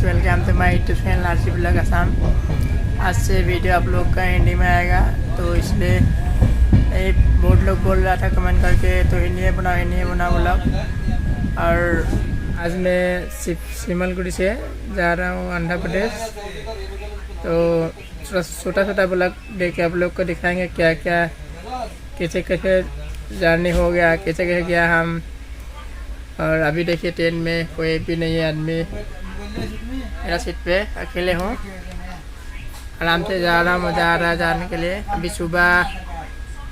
Welcome to my YouTube channel RC blog Assam. आज से video आप लोग का हिंदी में आएगा, तो इसलिए बहुत लोग बोल रहा था कमेंट करके तो हिंदी में बना ब्लॉग। और आज मैं सिमलगुड़ी से जा रहा हूँ आंध्र प्रदेश, तो छोटा छोटा ब्लॉग देख के आप लोग को दिखाएंगे क्या क्या कैसे कैसे जर्नी हो गया, कैसे कैसे गया हम। और अभी देखिए ट्रेन में कोई भी नहीं है आदमी, मेरा सीट पे अकेले हूँ, आराम से जा रहा हूँ, मज़ा आ रहा है जाने के लिए। अभी सुबह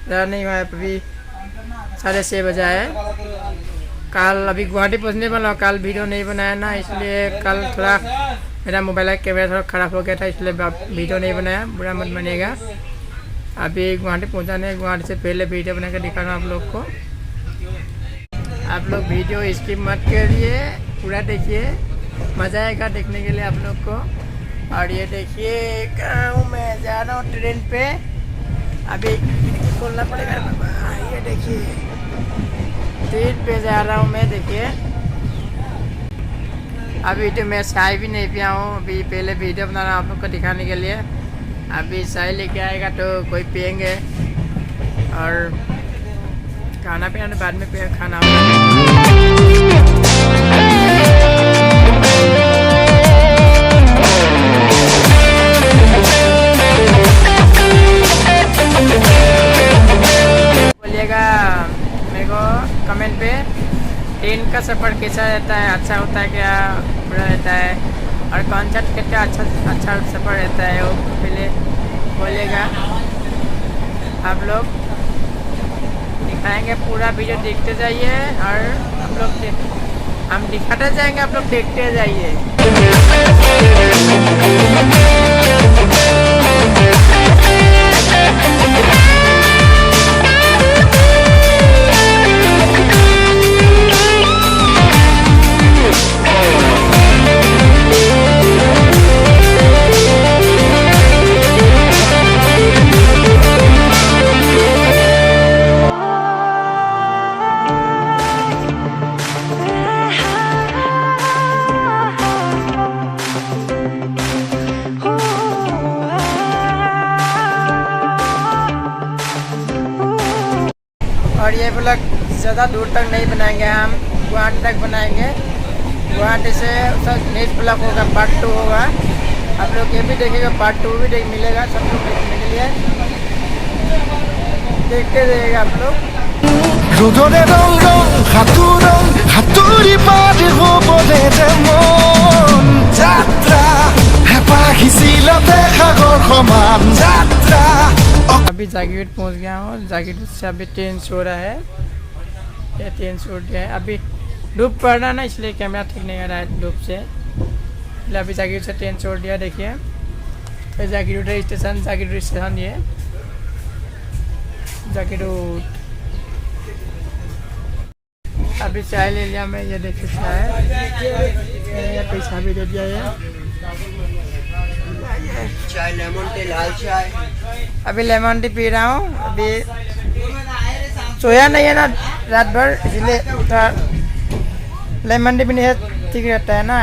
ज़्यादा नहीं हुआ है, अभी 6:30 बजे है। कल अभी गुवाहाटी पहुँचने वाला हूँ, कल वीडियो नहीं बनाया ना, इसलिए कल थोड़ा मेरा मोबाइल का कैमरा थोड़ा ख़राब हो गया था, इसलिए वीडियो नहीं बनाया, बुरा मत बनेगा। अभी गुवाहाटी पहुँचाने, गुवाहाटी से पहले वीडियो बना कर दिखा रहा हूँ आप लोग को। आप लोग वीडियो स्किप मत करिए, पूरा देखिए, मज़ा आएगा देखने के लिए आप लोग को। और ये देखिए कहाँ हूँ मैं, जा रहा हूँ ट्रेन पे, अभी खोलना पड़ेगा। ये देखिए ट्रेन पे जा रहा हूँ मैं, देखिए अभी तो मैं चाय भी नहीं पिया हूँ, अभी पहले वीडियो बना रहा हूँ आप लोग को दिखाने के लिए। अभी चाय लेके आएगा तो कोई पियेंगे, और खाना पीना तो बाद में खाना होगा। बोलिएगा मेरे को कमेंट पे, ट्रेन का सफ़र कैसा रहता है, अच्छा होता है क्या, बुरा रहता है, और कौन सा टिकट का अच्छा सफ़र रहता है, वो पहले बोलिएगा। आप लोग दिखाएंगे, पूरा वीडियो देखते जाइए, और हम दिखाते जाएंगे, आप लोग देखते जाइए। और ये ब्लॉग ज़्यादा दूर तक नहीं बनाएंगे, हम गुवाहाटी तक बनाएंगे। गुवाहाटी से नेक्स्ट ब्लॉग होगा, पार्ट 2 होगा। आप लोग ये भी देखेगा, पार्ट 2 भी मिलेगा सब लोग देखने के लिए, देखते रहिएगा आप लोग। अभी जागीर पहुंच गया हूँ, जागीर से अभी ट्रेन सो रहा है, ये ट्रेन सो गया है। अभी धूप पड़ रहा ना, इसलिए कैमरा ठीक नहीं आ रहा है धूप से। अभी जागीर से ट्रेन छोड़ दिया, देखिए तो जागीर स्टेशन, जागीर स्टेशन ये जागीर। अभी चाय ले लिया मैं, ये देखिए चाय, पैसा भी दे दिया ये चाय, लेमन टी, लाल चाय। अभी लेमन टी पी रहा हूँ। अभी सोया नहीं है ना रात भर, इसलिए लेमन टी भी नहीं ठीक रहता है ना,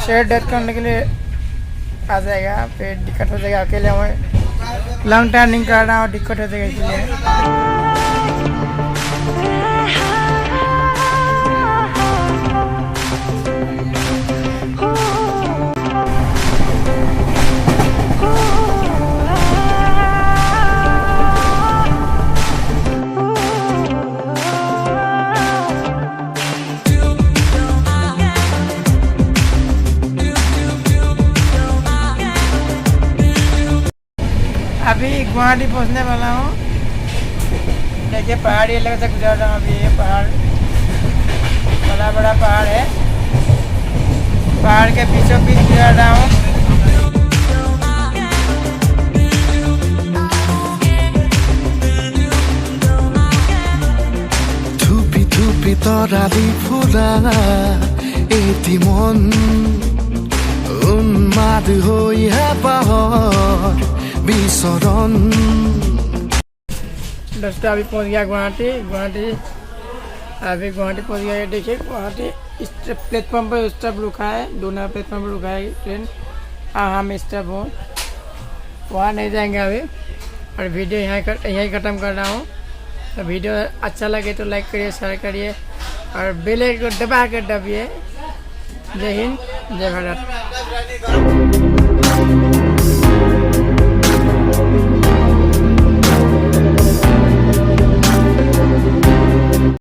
शेयर डेट करने के लिए आ जाएगा, फिर दिक्कत हो जाएगा। अकेले मैं लॉन्ग टर्निंग कर रहा हूँ, दिक्कत हो जाएगा इसलिए। अभी गुवाहाटी पहुंचने वाला हूँ, देखिए पहाड़ी इलाके से गुजर रहा हूँ। अभी ये पहाड़ बड़ा बड़ा पहाड़ है, पहाड़ के बीचों बीच गुजर रहा हूँ। धुपी धुपी तराली फुला एति मन उन्माद होई है पहाड़ बिसरन। दोस्तों अभी पहुंच गया गुवाहाटी। अभी गुवाहाटी पहुंच गया है। देखिए गुवाहाटी प्लेटफॉर्म पर स्टॉप रुका है, 2 नंबर प्लेटफॉर्म पर रुका है ट्रेन। हम स्टॉप हो, वहाँ नहीं जाएंगे अभी। और वीडियो यहीं ख़त्म कर रहा हूँ। तो वीडियो अच्छा लगे तो लाइक करिए, शेयर करिए और बेल आइकन को दबा कर दबिए। जय हिंद, जय भारत।